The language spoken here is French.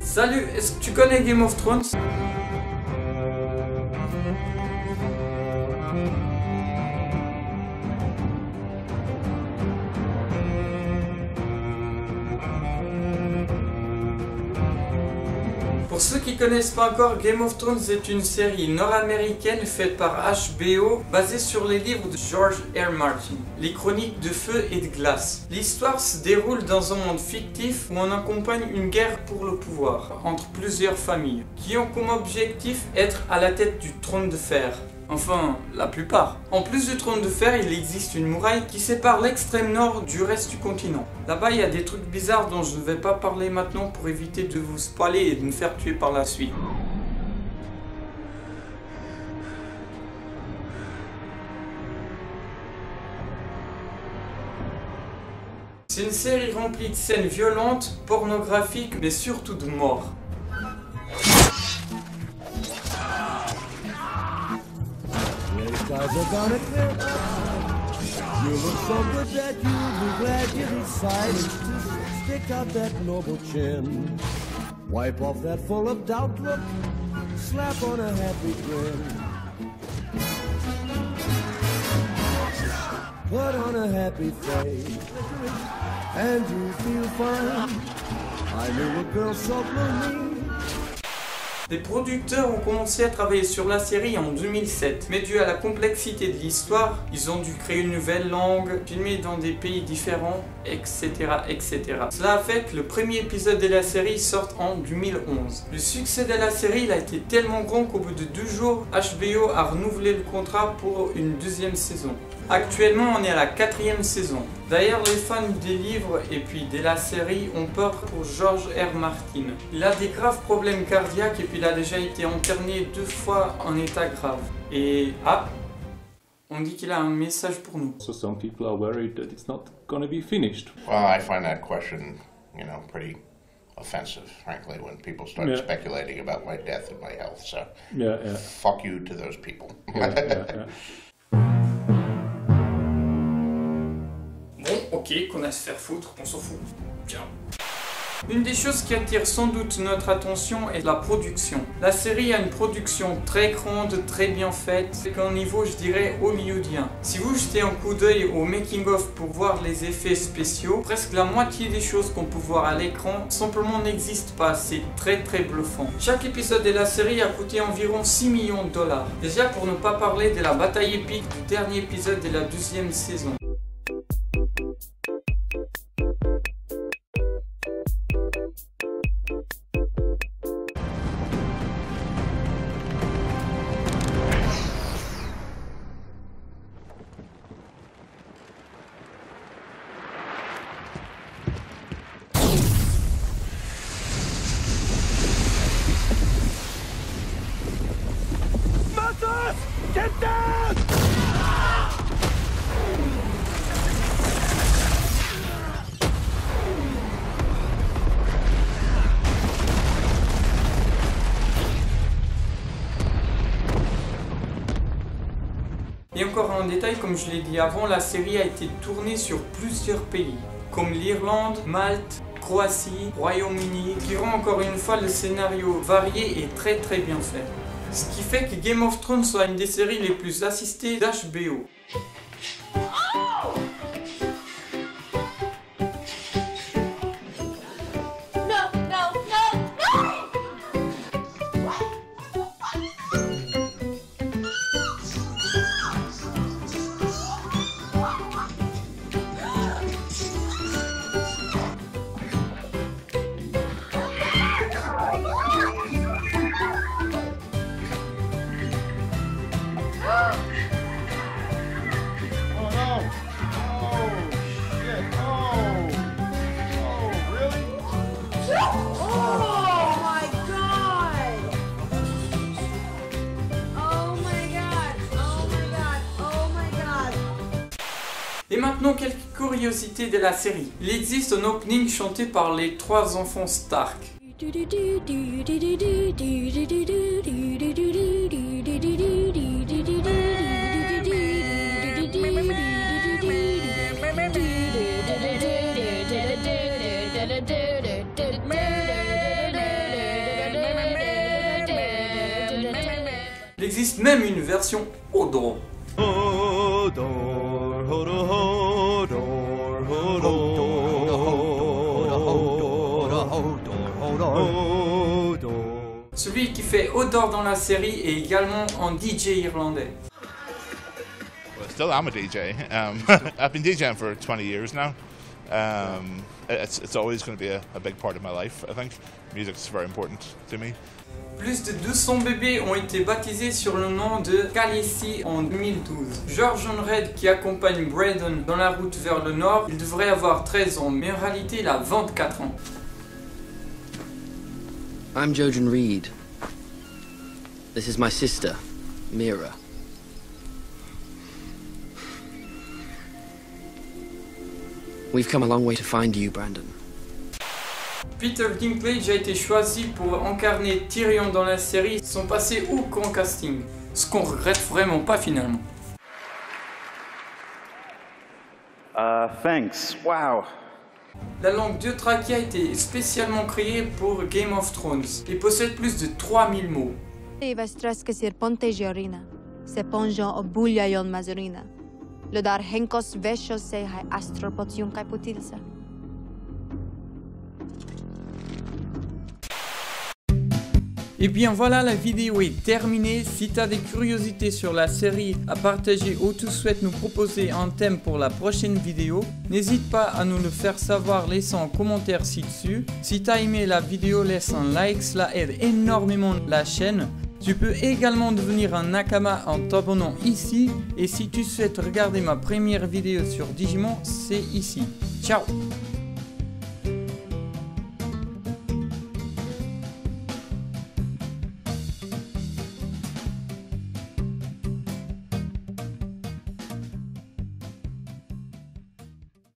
Salut, est-ce que tu connais Game of Thrones? Pour ceux qui connaissent pas encore, Game of Thrones est une série nord-américaine faite par HBO, basée sur les livres de George R. Martin, les chroniques de feu et de glace. L'histoire se déroule dans un monde fictif où on accompagne une guerre pour le pouvoir entre plusieurs familles, qui ont comme objectif être à la tête du trône de fer. Enfin, la plupart. En plus du trône de fer, il existe une muraille qui sépare l'extrême nord du reste du continent. Là-bas, il y a des trucs bizarres dont je ne vais pas parler maintenant pour éviter de vous spoiler et de me faire tuer par la suite. C'est une série remplie de scènes violentes, pornographiques, mais surtout de morts. Guys are gonna clear up. You look so good that you'll be glad you decided to stick out that noble chin. Wipe off that full of doubt look, slap on a happy grin. Put on a happy face, and you feel fine. I knew a girl so gloomy. Les producteurs ont commencé à travailler sur la série en 2007, mais dû à la complexité de l'histoire, ils ont dû créer une nouvelle langue, filmer dans des pays différents, etc. etc. Cela a fait que le premier épisode de la série sorte en 2011. Le succès de la série il a été tellement grand qu'au bout de 2 jours, HBO a renouvelé le contrat pour une 2e saison. Actuellement, on est à la 4e saison. D'ailleurs, les fans des livres et puis de la série ont peur pour George R. Martin. Il a des graves problèmes cardiaques et puis il a déjà été interné 2 fois en état grave. Et on dit qu'il a un message pour nous. So some people are worried that it's not gonna be finished. Well, I find that question, pretty offensive, frankly, when people start speculating about my death and my health. So, fuck you to those people. Bon, ok, qu'on a à se faire foutre, on s'en fout. Tiens. Une des choses qui attire sans doute notre attention est la production. La série a une production très grande, très bien faite, avec un niveau, je dirais, hollywoodien. Si vous jetez un coup d'œil au making-of pour voir les effets spéciaux, presque la moitié des choses qu'on peut voir à l'écran simplement n'existent pas, c'est très bluffant. Chaque épisode de la série a coûté environ 6 millions de dollars. Déjà pour ne pas parler de la bataille épique du dernier épisode de la 2e saison. Get down! Et encore un détail, comme je l'ai dit avant, la série a été tournée sur plusieurs pays, comme l'Irlande, Malte, Croatie, Royaume-Uni, qui rend encore une fois le scénario varié et très bien fait. Ce qui fait que Game of Thrones soit une des séries les plus assistées d'HBO. Et maintenant quelques curiosités de la série. Il existe un opening chanté par les 3 enfants Stark. même une version Hodor. Celui qui fait Hodor dans la série est également un DJ irlandais. Well, still I'm a DJ. I've been DJing for 20 years now. It's always going to be a big part of my life, I think. Music's very important to me. Plus de 200 bébés ont été baptisés sur le nom de Khaleesi en 2012. George Onred, qui accompagne Brandon dans la route vers le nord, il devrait avoir 13 ans, mais en réalité il a 24 ans. I'm Jojen Reed. This is my sister, Mira. We've come a long way to find you, Brandon. Peter Dinklage a été choisi pour incarner Tyrion dans la série sans passer aucun casting, ce qu'on regrette vraiment pas finalement. Thanks. Wow. La langue Dothraki a été spécialement créée pour Game of Thrones et possède plus de 3000 mots. Et bien voilà, la vidéo est terminée. Si tu as des curiosités sur la série à partager ou tu souhaites nous proposer un thème pour la prochaine vidéo, n'hésite pas à nous le faire savoir laissant un commentaire ci-dessus. Si tu as aimé la vidéo, laisse un like, cela aide énormément la chaîne. Tu peux également devenir un Nakama en t'abonnant ici. Et si tu souhaites regarder ma première vidéo sur Digimon, c'est ici. Ciao!